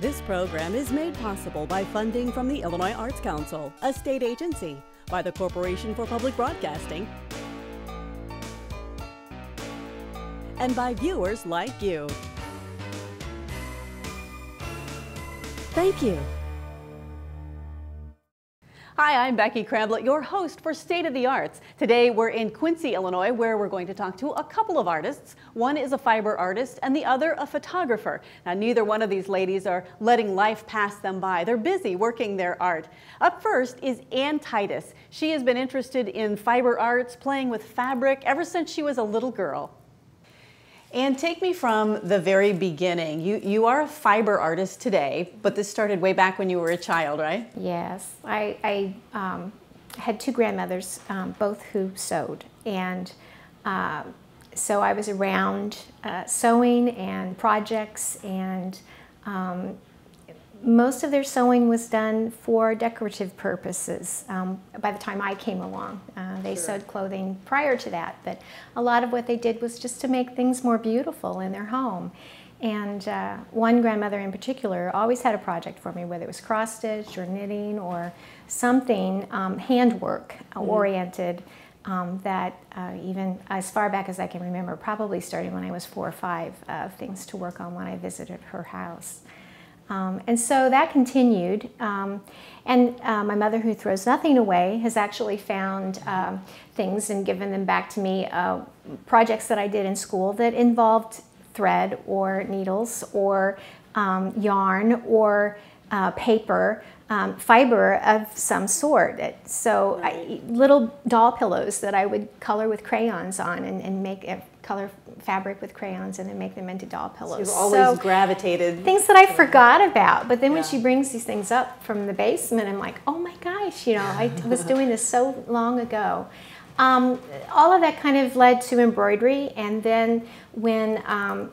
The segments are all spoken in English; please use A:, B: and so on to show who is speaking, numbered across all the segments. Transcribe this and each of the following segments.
A: This program is made possible by funding from the Illinois Arts Council, a state agency, by the Corporation for Public Broadcasting, and by viewers like you. Thank you. Hi, I'm Becky Cramblit, your host for State of the Arts. Today we're in Quincy, Illinois, where we're going to talk to a couple of artists. One is a fiber artist and the other a photographer. Now, neither one of these ladies are letting life pass them by. They're busy working their art. Up first is Ann Titus. She has been interested in fiber arts, playing with fabric ever since she was a little girl. And take me from the very beginning. You are a fiber artist today, but this started way back when you were a child, right?
B: Yes. I had two grandmothers, both who sewed. And so I was around sewing and projects, and most of their sewing was done for decorative purposes by the time I came along. They sewed clothing prior to that, but a lot of what they did was just to make things more beautiful in their home. And one grandmother in particular always had a project for me, whether it was cross stitch or knitting or something handwork oriented, that even as far back as I can remember, probably starting when I was 4 or 5, things to work on when I visited her house. And so that continued, and my mother, who throws nothing away, has actually found things and given them back to me, projects that I did in school that involved thread or needles or yarn or paper, fiber of some sort. So little doll pillows that I would color with crayons on and make color fabric with crayons and then make them into doll pillows.
A: So you've always gravitated.
B: Things that I forgot about, but then when she brings these things up from the basement, I'm like, oh my gosh, you know, I was doing this so long ago. All of that kind of led to embroidery, and then when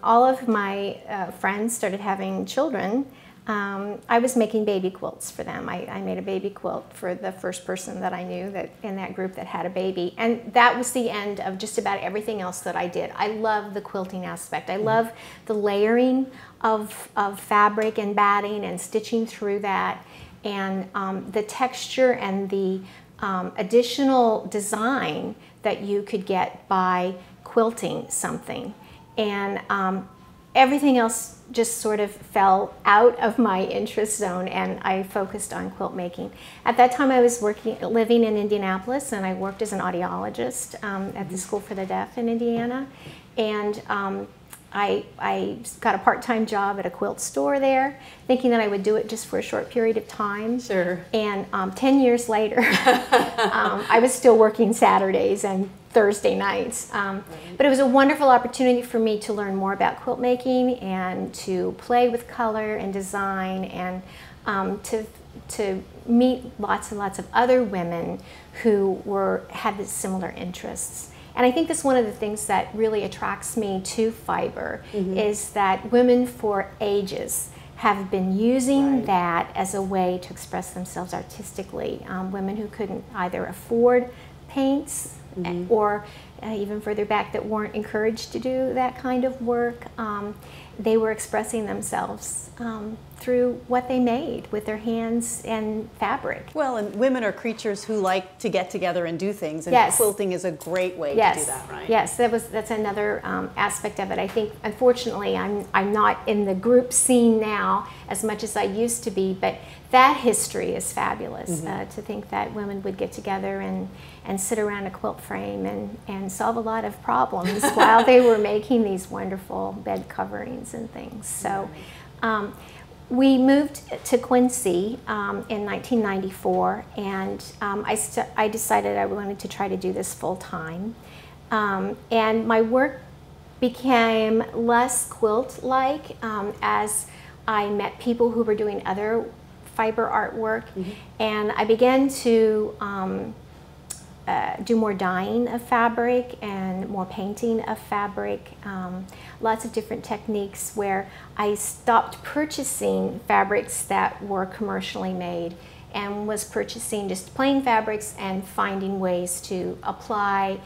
B: all of my friends started having children, I was making baby quilts for them. I made a baby quilt for the first person that I knew that in that group that had a baby. And that was the end of just about everything else that I did. I love the quilting aspect. I love the layering of fabric and batting and stitching through that, and the texture and the additional design that you could get by quilting something. And everything else just sort of fell out of my interest zone, and I focused on quilt making. At that time I was living in Indianapolis, and I worked as an audiologist at the School for the Deaf in Indiana, and I got a part-time job at a quilt store there, thinking that I would do it just for a short period of time.
A: Sure.
B: And 10 years later, I was still working Saturdays and Thursday nights. But it was a wonderful opportunity for me to learn more about quilt making and to play with color and design, and to meet lots and lots of other women who had similar interests. And I think that's one of the things that really attracts me to fiber, is that women for ages have been using that as a way to express themselves artistically. Women who couldn't either afford paints or even further back that weren't encouraged to do that kind of work, they were expressing themselves through what they made with their hands and fabric.
A: Well, and women are creatures who like to get together and do things, and quilting is a great way to do that, right?
B: Yes, that's another aspect of it. I think, unfortunately, I'm not in the group scene now as much as I used to be, but that history is fabulous. To think that women would get together and sit around a quilt frame and solve a lot of problems while they were making these wonderful bed coverings and things. So we moved to Quincy in 1994, and I decided I wanted to try to do this full time. And my work became less quilt-like as I met people who were doing other fiber artwork, and I began to do more dyeing of fabric and more painting of fabric, lots of different techniques where I stopped purchasing fabrics that were commercially made and was purchasing just plain fabrics and finding ways to apply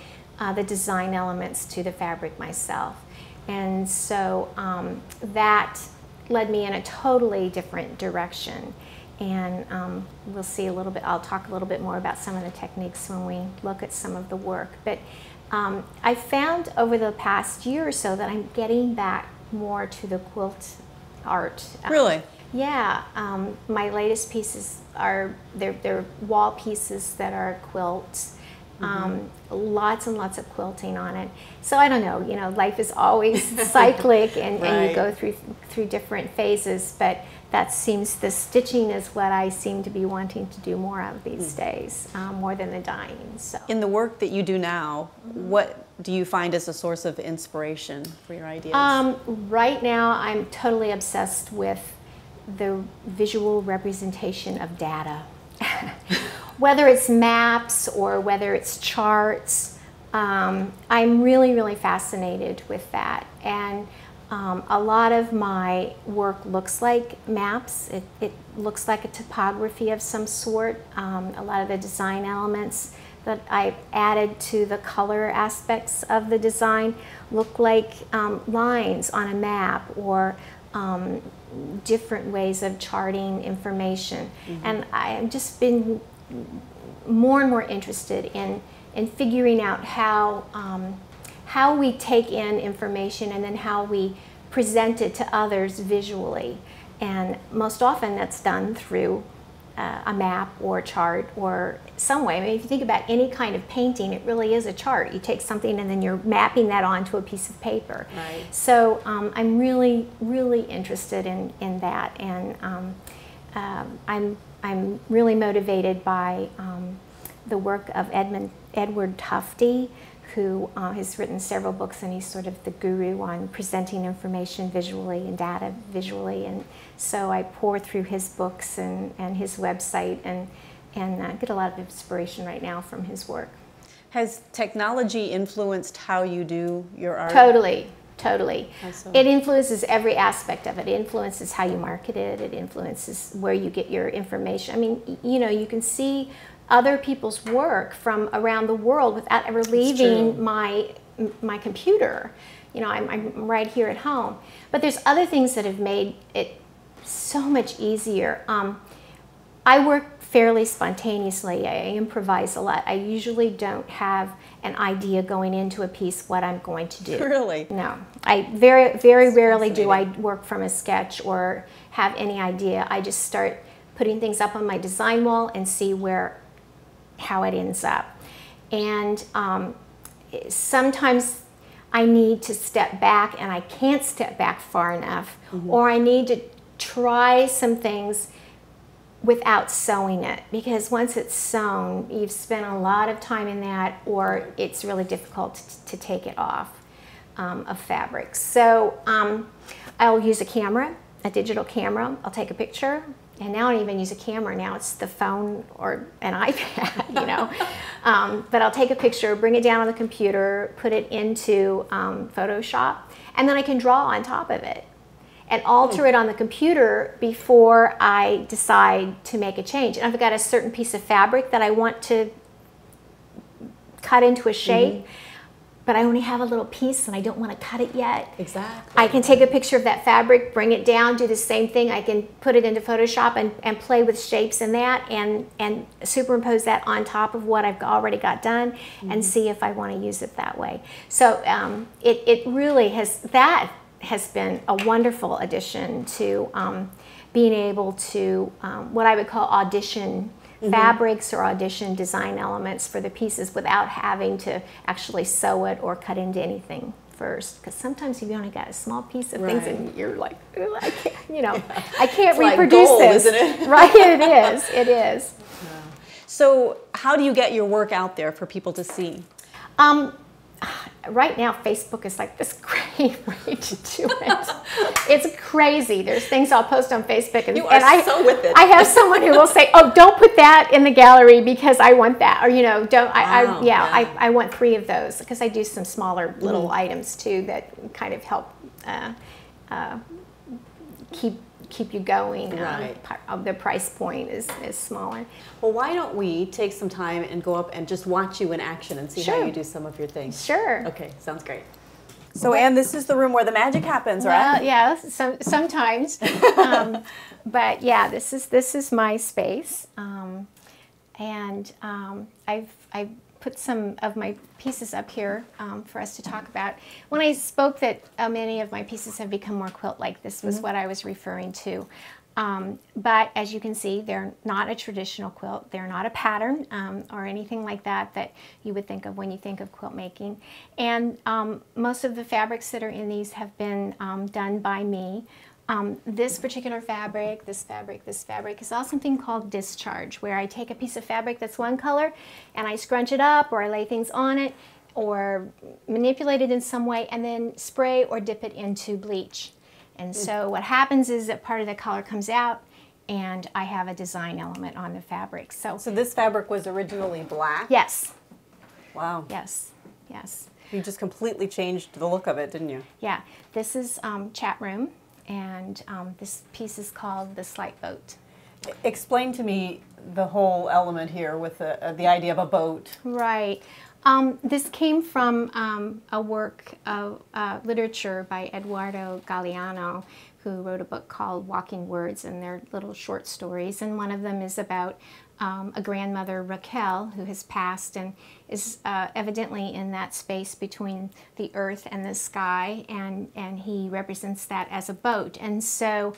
B: the design elements to the fabric myself. And so that led me in a totally different direction. And we'll see a little bit, I'll talk a little bit more about some of the techniques when we look at some of the work. But I found over the past year or so that I'm getting back more to the quilt art.
A: Really?
B: Yeah. My latest pieces are, they're wall pieces that are quilts. Lots and lots of quilting on it. So I don't know, you know, life is always cyclic and,
A: right.
B: and you go through different phases, but that seems, the stitching is what I seem to be wanting to do more of these days, more than the dyeing. So. In
A: the work that you do now, what do you find as a source of inspiration for your ideas?
B: Right now I'm totally obsessed with the visual representation of data. Whether it's maps or whether it's charts, I'm really, really fascinated with that. And a lot of my work looks like maps. It looks like a topography of some sort. A lot of the design elements that I've added to the color aspects of the design look like lines on a map, or different ways of charting information. And I've just been more and more interested in figuring out how we take in information and then how we present it to others visually. And most often that's done through a map or a chart or some way. I mean, if you think about any kind of painting, it really is a chart. You take something and then you're mapping that onto a piece of paper.
A: Right.
B: So I'm really, really interested in that. And I'm really motivated by the work of Edward Tufte, who has written several books, and he's sort of the guru on presenting information visually and data visually. And so I pour through his books and his website and get a lot of inspiration right now from his work.
A: Has technology influenced how you do your art?
B: Totally. Totally.
A: So?
B: It influences every aspect of it. It influences how you market it. It influences where you get your information. I mean, you know, you can see other people's work from around the world without ever leaving my computer. You know, I'm right here at home. But there's other things that have made it so much easier. I work fairly spontaneously. I improvise a lot. I usually don't have an idea going into a piece what I'm going to do. Really? No. I very rarely do I work from a sketch or have any idea. I just start putting things up on my design wall and see how it ends up. And sometimes I need to step back and I can't step back far enough, or I need to try some things without sewing it, because once it's sewn, you've spent a lot of time in that, or it's really difficult to take it off of fabric. So I'll use a camera, a digital camera. I'll take a picture, and now I don't even use a camera. Now it's the phone or an iPad, you know. But I'll take a picture, bring it down on the computer, put it into Photoshop, and then I can draw on top of it and alter it on the computer before I decide to make a change. And I've got a certain piece of fabric that I want to cut into a shape, but I only have a little piece and I don't want to cut it yet. Exactly. I can take a picture of that fabric, bring it down, do the same thing. I can put it into Photoshop and play with shapes in that and superimpose that on top of what I've already got done and see if I want to use it that way. So it really has been a wonderful addition to being able to what I would call audition fabrics or audition design elements for the pieces without having to actually sew it or cut into anything first. Because sometimes you've only got a small piece of things and you're like, oh, I can't, you know, I can't reproduce
A: like gold,
B: this.
A: Isn't it?
B: Right, it is. It is.
A: Yeah. So how do you get your work out there for people to see?
B: Right now, Facebook is like this great way to do it. It's crazy. There's things I'll post on Facebook, and
A: so with it.
B: I have someone who will say, "Oh, don't put that in the gallery because I want that," or you know, don't. I want 3 of those because I do some smaller little items too that kind of help keep you going.
A: Right.
B: The price point is smaller.
A: Well, why don't we take some time and go up and just watch you in action and see how you do some of your things?
B: Sure.
A: Okay, sounds great. So Ann, this is the room where the magic happens, right?
B: Yeah, sometimes. But yeah, this is my space, and I've put some of my pieces up here for us to talk about. When I spoke that many of my pieces have become more quilt-like, this was what I was referring to. But as you can see, they're not a traditional quilt. They're not a pattern or anything like that that you would think of when you think of quilt making. And most of the fabrics that are in these have been done by me. This particular fabric, this fabric is all something called discharge, where I take a piece of fabric that's one color and I scrunch it up, or I lay things on it, or manipulate it in some way, and then spray or dip it into bleach. And so what happens is that part of the color comes out, and I have a design element on the fabric. So
A: this fabric was originally black?
B: Yes.
A: Wow.
B: Yes, yes.
A: You just completely changed the look of it, didn't you?
B: Yeah. This is Chat Room, and this piece is called The Slight Boat.
A: Explain to me the whole element here with the idea of a boat.
B: Right. This came from a work of literature by Eduardo Galeano, who wrote a book called Walking Words, and they're little short stories. And one of them is about a grandmother, Raquel, who has passed and is evidently in that space between the earth and the sky, and he represents that as a boat. And so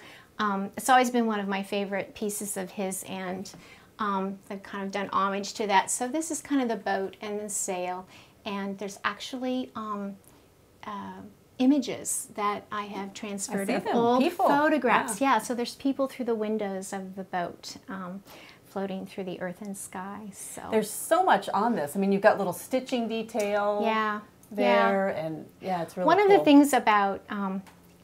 B: it's always been one of my favorite pieces of his, and I've kind of done homage to that. So this is kind of the boat and the sail, and there's actually images that I have transferred of old photographs. Yeah, so there's people through the windows of the boat floating through the earth and sky. So
A: there's so much on this. I mean, you've got little stitching detail there, and yeah, it's really
B: One
A: cool.
B: of the things about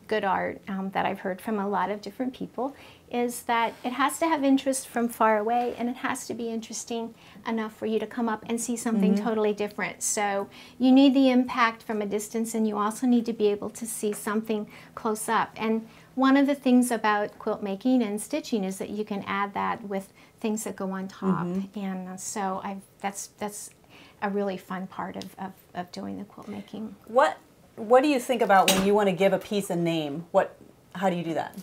B: good art that I've heard from a lot of different people is that it has to have interest from far away, and it has to be interesting enough for you to come up and see something totally different. So you need the impact from a distance, and you also need to be able to see something close up. And one of the things about quilt making and stitching is that you can add that with things that go on top. And so that's a really fun part of doing the quilt making.
A: What do you think about when you want to give a piece a name? How do you do that?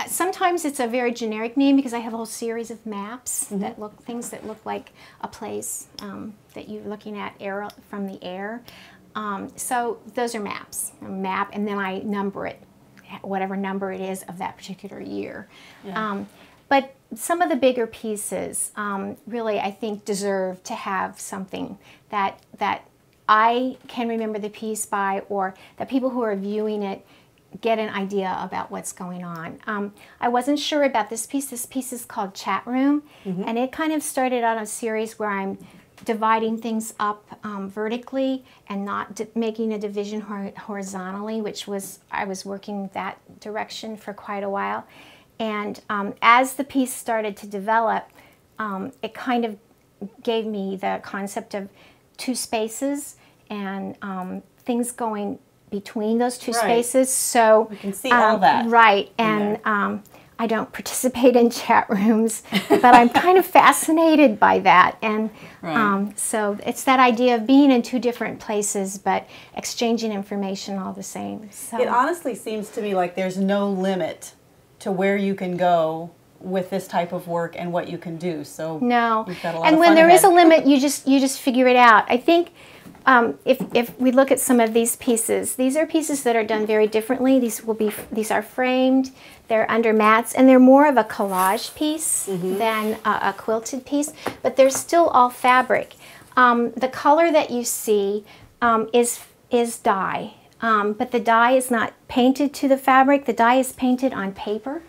B: Sometimes it's a very generic name because I have a whole series of maps that things that look like a place that you're looking at from the air. So those are maps, a map, and then I number it, whatever number it is of that particular year. Yeah. But some of the bigger pieces really, I think, deserve to have something that I can remember the piece by, or that people who are viewing it get an idea about what's going on. I wasn't sure about this piece. This piece is called Chat Room, and it kind of started on a series where I'm dividing things up vertically and not making a division horizontally, which was, I was working that direction for quite a while. And as the piece started to develop, it kind of gave me the concept of two spaces and things going between those two spaces. So
A: you can see all that.
B: Right. And I don't participate in chat rooms, but I'm kind of fascinated by that. And so it's that idea of being in two different places, but exchanging information all the same. So
A: it honestly seems to me like there's no limit to where you can go with this type of work and what you can do. So
B: no.
A: You've got a lot
B: and
A: of
B: when
A: fun
B: there
A: ahead.
B: is a limit, you just figure it out. I think if we look at some of these pieces, these are pieces that are done very differently. These are framed, they're under mats, and they're more of a collage piece than a quilted piece, but they're still all fabric. The color that you see is dye, but the dye is not painted to the fabric. The dye is painted on paper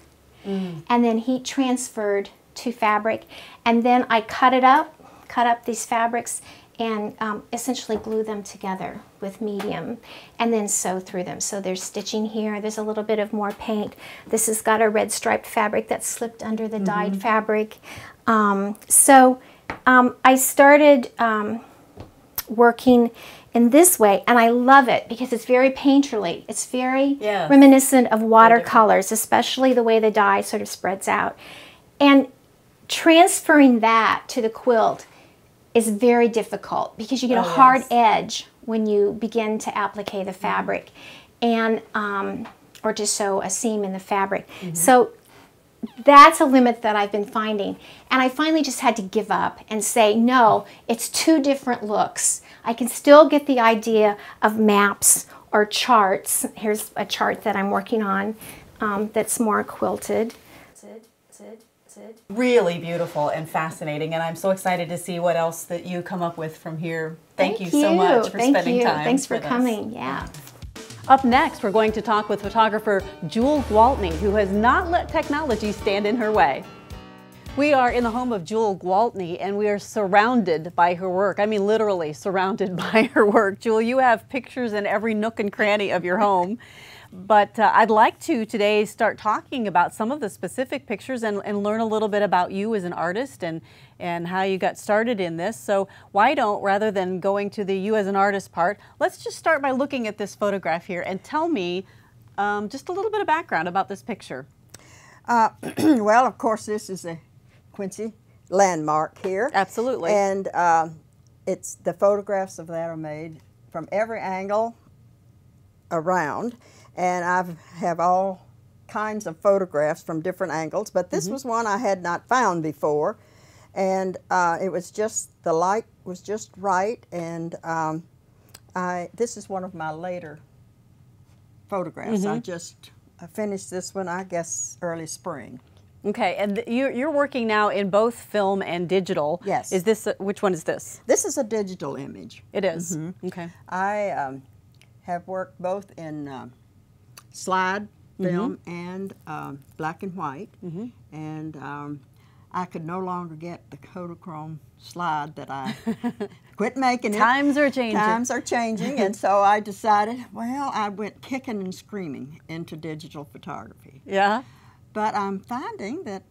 B: and then heat transferred to fabric, and then I cut up these fabrics and essentially glue them together with medium and then sew through them. So there's stitching here, there's a little bit of more paint. This has got a red striped fabric that's slipped under the dyed fabric. So I started working in this way, and I love it because it's very painterly. It's very reminiscent of watercolors, especially the way the dye sort of spreads out. And transferring that to the quilt is very difficult because you get a hard edge when you begin to applique the fabric, and or to sew a seam in the fabric. So that's a limit that I've been finding, and I finally just had to give up and say, no, it's two different looks. I can still get the idea of maps or charts. Here's a chart that I'm working on that's more quilted.
A: Really beautiful and fascinating, and I'm so excited to see what else that you come up with from here. Thank you so much for spending time.
B: Thanks for coming. Yeah.
A: Up next, we're going to talk with photographer Jewel Gwaltney, who has not let technology stand in her way. We are in the home of Jewel Gwaltney, and we are surrounded by her work. I mean, literally surrounded by her work. Jewel, you have pictures in every nook and cranny of your home. But I'd like to today start talking about some of the specific pictures and learn a little bit about you as an artist and how you got started in this. So why don't, rather than going to the you as an artist part, let's just start by looking at this photograph here and tell me just a little bit of background about this picture.
C: Well, of course, this is a Quincy landmark here.
A: Absolutely.
C: And it's the photographs of that are made from every angle around. And I have all kinds of photographs from different angles, but this was one I had not found before. And it was just, the light was just right, and this is one of my later photographs. I finished this one, I guess, early spring.
A: Okay, and you're working now in both film and digital.
C: Yes.
A: Is this, which one is this?
C: This is a digital image.
A: It is. Okay.
C: I have worked both in slide film and black and white, and I could no longer get the Kodachrome slide that I quit making it.
A: Times are changing. Times
C: are changing, and so I decided, well, I went kicking and screaming into digital photography.
A: Yeah.
C: But I'm finding that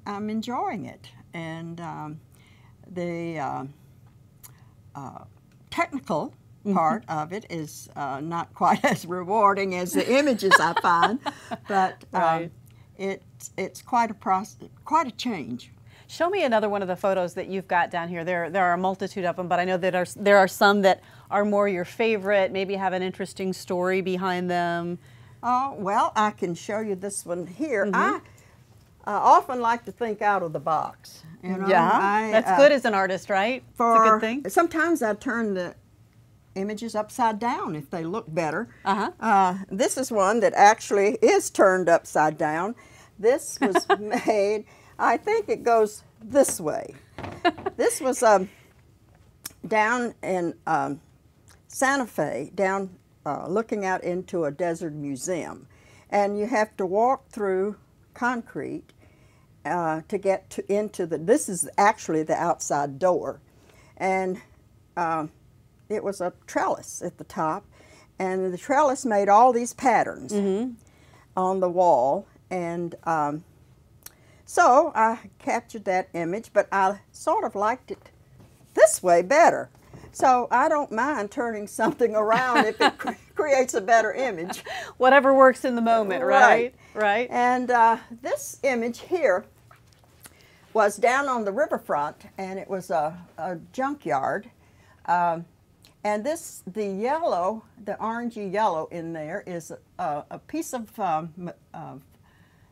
C: I'm enjoying it, and the technical part of it is not quite as rewarding as the images I find, but it's quite a process, quite a change.
A: Show me another one of the photos that you've got down here. There are a multitude of them, but I know that there are some that are more your favorite, maybe have an interesting story behind them.
C: Oh, well, I can show you this one here. I often like to think out of the box. You know?
A: Yeah, that's good as an artist, right? It's a good thing.
C: Sometimes I turn the images upside down if they look better. This is one that actually is turned upside down. This was made, I think it goes this way. This was down in Santa Fe, down looking out into a desert museum. And you have to walk through concrete to get into the, this is actually the outside door. And it was a trellis at the top, and the trellis made all these patterns on the wall, and so I captured that image, but I sort of liked it this way better. So I don't mind turning something around if it creates a better image.
A: Whatever works in the moment, right?
C: Right. And this image here was down on the riverfront, and it was a junkyard. And this, the yellow, the orangey yellow in there is a piece of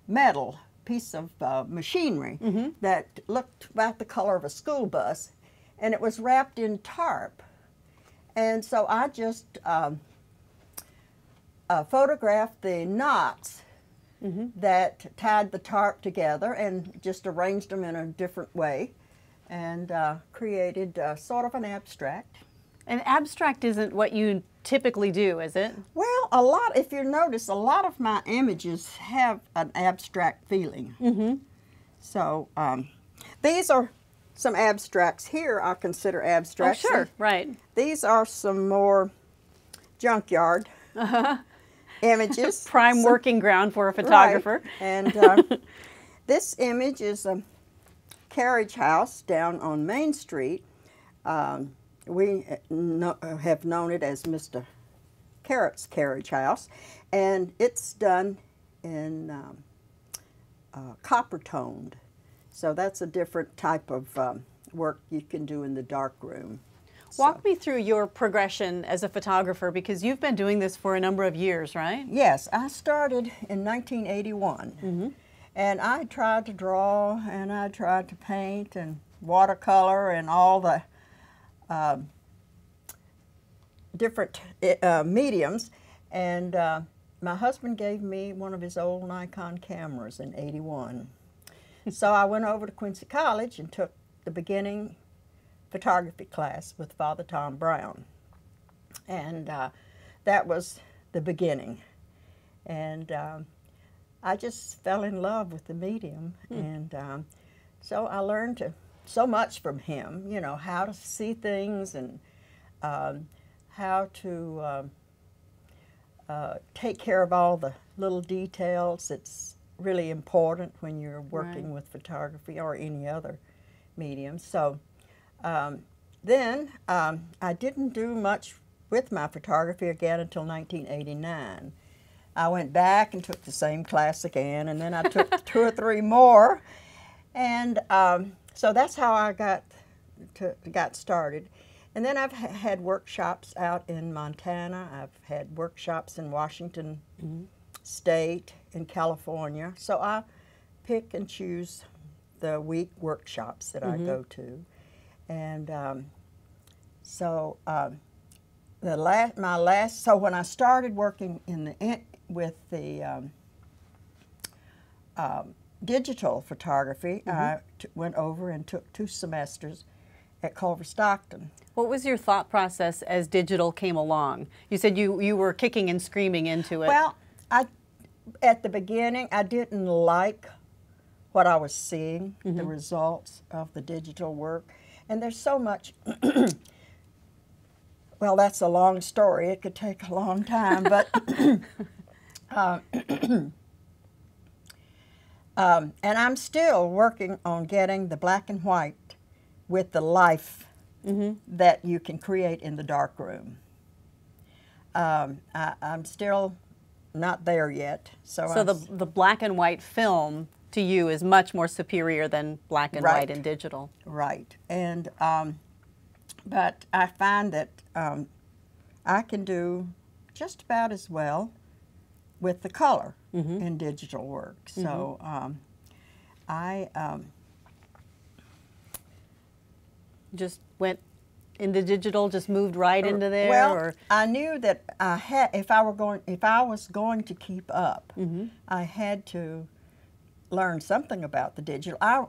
C: metal, piece of machinery that looked about the color of a school bus, and it was wrapped in tarp. And so I just photographed the knots that tied the tarp together and just arranged them in a different way, and created sort of an abstract.
A: An abstract isn't what you typically do, is it?
C: Well, a lot, if you notice, a lot of my images have an abstract feeling. So these are some abstracts here I consider abstracts.
A: Oh, sure, right.
C: These are some more junkyard images.
A: Prime working ground for a photographer.
C: Right. And this image is a carriage house down on Main Street. We have known it as Mr. Carrot's Carriage House, and it's done in copper-toned. So that's a different type of work you can do in the dark room.
A: Walk me through your progression as a photographer, because you've been doing this for a number of years, right?
C: Yes, I started in 1981, and I tried to draw, and I tried to paint, and watercolor, and all the different mediums, and my husband gave me one of his old Nikon cameras in '81. So I went over to Quincy College and took the beginning photography class with Father Tom Brown, and that was the beginning. And I just fell in love with the medium, and so I learned so much from him, you know, how to see things, and how to take care of all the little details. It's really important when you're working with photography or any other medium. So then I didn't do much with my photography again until 1989. I went back and took the same class again, and then I took 2 or 3 more, and so that's how I got started. And then I've had workshops out in Montana. I've had workshops in Washington State, in California. So I pick and choose the week workshops that I go to. And so so when I started working with the digital photography, I went over and took 2 semesters at Culver Stockton.
A: What was your thought process as digital came along? You said you were kicking and screaming into it.
C: Well, at the beginning, I didn't like what I was seeing, the results of the digital work. And there's so much, well, that's a long story. It could take a long time, but and I'm still working on getting the black and white with the life that you can create in the darkroom. I'm still not there yet. So
A: the black and white film to you is much more superior than black and white in digital.
C: Right. And but I find that I can do just about as well with the color in digital work. So I
A: just went into digital, just moved right into there.
C: Well,
A: or?
C: I knew that if I was going to keep up, I had to learn something about the digital. I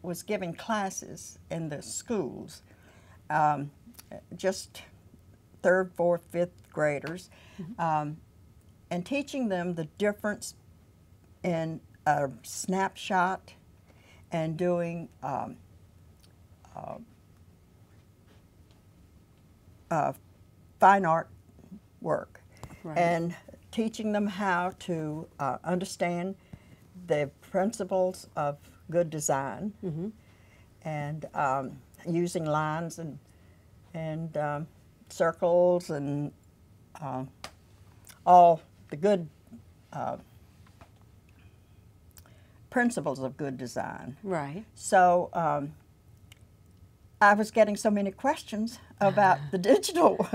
C: was giving classes in the schools, just 3rd, 4th, 5th graders, and teaching them the difference in a snapshot and doing fine art work, and teaching them how to understand the principles of good design, and using lines and circles and all the good principles of good design.
A: Right.
C: So I was getting so many questions about the digital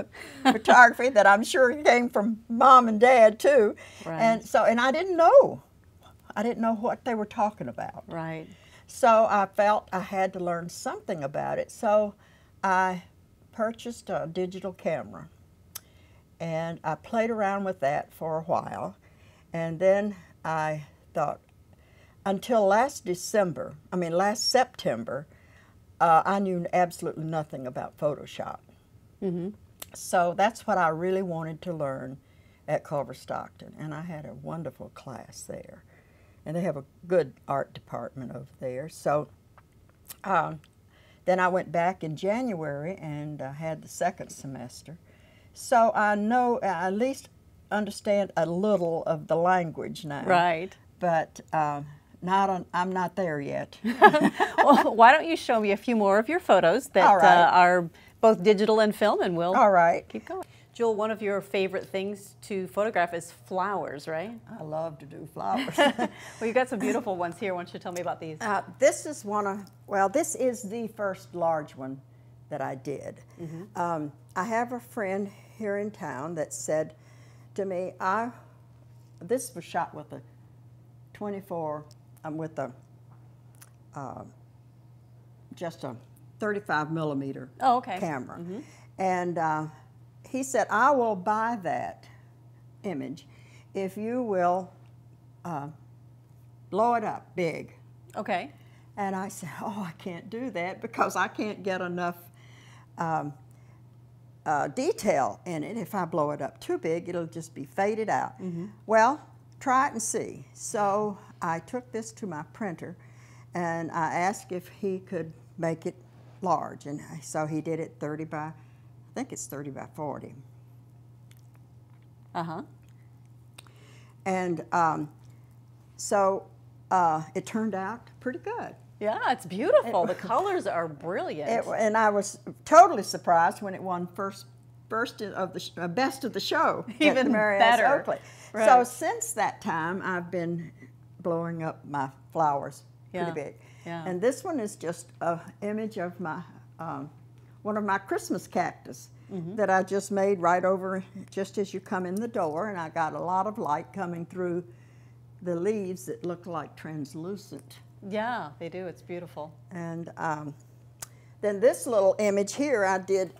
C: photography that I'm sure came from Mom and Dad too.
A: Right.
C: And I didn't know. I didn't know what they were talking about.
A: Right.
C: So I felt I had to learn something about it. So I purchased a digital camera, and I played around with that for a while. And then I thought, until last September, I knew absolutely nothing about Photoshop. So that's what I really wanted to learn at Culver Stockton, and I had a wonderful class there. And they have a good art department over there. So then I went back in January and had the 2nd semester. So I know, at least understand a little of the language now.
A: Right.
C: But I'm not there yet.
A: Well, why don't you show me a few more of your photos that are both digital and film, and we'll keep going. Jewel, one of your favorite things to photograph is flowers, right?
C: I love to do flowers.
A: Well, you've got some beautiful ones here. Why don't you tell me about these?
C: This is this is the first large one that I did. I have a friend here in town that said to me, this was shot with a 24, with a just a 35 millimeter camera. And he said, I will buy that image if you will blow it up big.
A: Okay.
C: And I said, oh, I can't do that because I can't get enough detail in it. If I blow it up too big, it'll just be faded out. Well, try it and see. So I took this to my printer and I asked if he could make it large. And so he did it 30 by, I think it's 30 by 40. And so it turned out pretty good.
A: Yeah, it's beautiful. The colors are brilliant.
C: And I was totally surprised when it won best of the show.
A: Even better.
C: Right. So since that time, I've been blowing up my flowers pretty big.
A: Yeah.
C: And this one is just an image of my one of my Christmas cactus that I just made right over just as you come in the door, and I got a lot of light coming through the leaves that look like translucent.
A: Yeah, they do. It's beautiful.
C: And then this little image here I did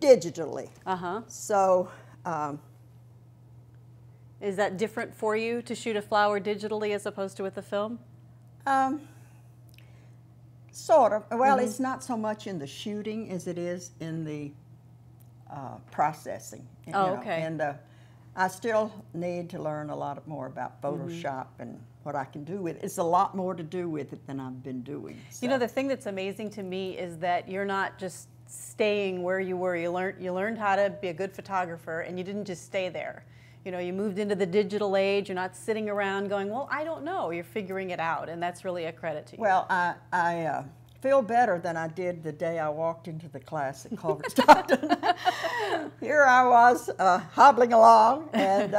C: digitally. So
A: is that different for you to shoot a flower digitally as opposed to with the film?
C: Sort of. Well, it's not so much in the shooting as it is in the processing.
A: Okay.
C: And I still need to learn a lot more about Photoshop and what I can do with it. It's a lot more to do with it than I've been doing. So.
A: You know, the thing that's amazing to me is that you're not just staying where you were. You learned how to be a good photographer, and you didn't just stay there. You know, you moved into the digital age. You're not sitting around going, well, I don't know. You're figuring it out, and that's really a credit to you.
C: Well, I feel better than I did the day I walked into the class at Culver Stockton. Here I was hobbling along, and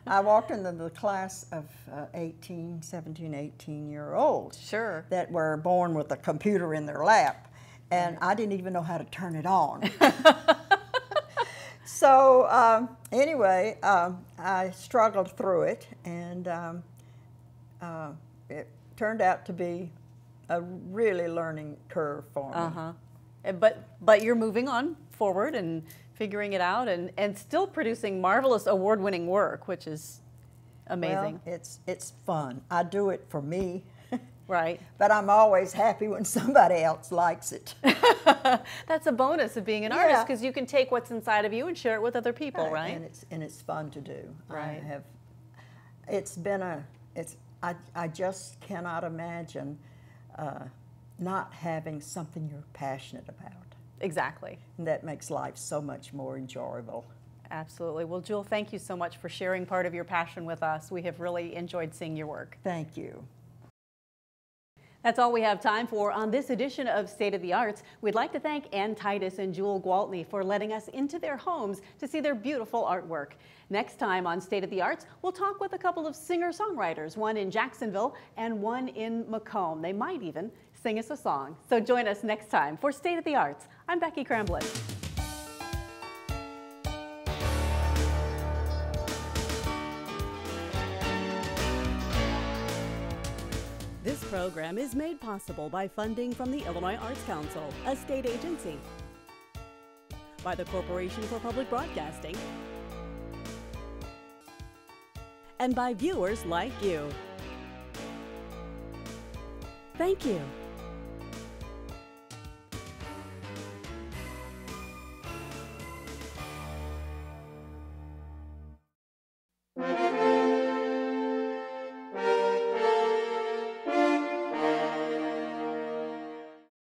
C: I walked into the class of 17, 18-year-olds
A: Sure.
C: that were born with a computer in their lap, and I didn't even know how to turn it on. So anyway, I struggled through it, and it turned out to be a really learning curve for me.
A: But you're moving on forward and figuring it out, and still producing marvelous award-winning work, which is amazing.
C: Well, it's fun. I do it for me.
A: Right.
C: But I'm always happy when somebody else likes it.
A: That's a bonus of being an artist, because you can take what's inside of you and share it with other people, right?
C: And it's fun to do.
A: Right.
C: I just cannot imagine not having something you're passionate about.
A: Exactly.
C: And that makes life so much more enjoyable.
A: Absolutely. Well, Jewel, thank you so much for sharing part of your passion with us. We have really enjoyed seeing your work.
C: Thank you.
A: That's all we have time for on this edition of State of the Arts. We'd like to thank Ann Titus and Jewel Gwaltney for letting us into their homes to see their beautiful artwork. Next time on State of the Arts, we'll talk with a couple of singer-songwriters, one in Jacksonville and one in Macomb. They might even sing us a song. So join us next time for State of the Arts. I'm Becky Cramblit. This program is made possible by funding from the Illinois Arts Council, a state agency, by the Corporation for Public Broadcasting, and by viewers like you. Thank you.